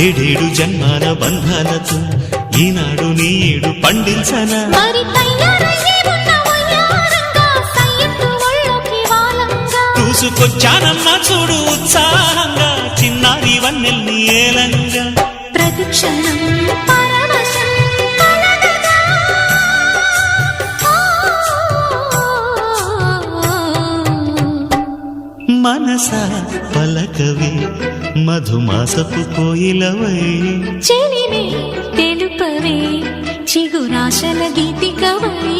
ఏడేడు జన్మాల బంధాలతో ఈనాడు నీడు పండించనా మరి తయారయ్యే ఉన్న వయ్యారంగా సయ్యత్తు ఒళ్ళోకి వాలంగా చూసుకొచ్చానమ్మా చూడు ఉత్సాహంగా చిన్నారి వన్నెల్ని ఏలంగా ప్రతిక్షణం పరవశం కలగగా. మనసా పలకవే మధుమాసపు కోయిలవై చెలిమే తెలుపవే చిగురాశల గీతికవై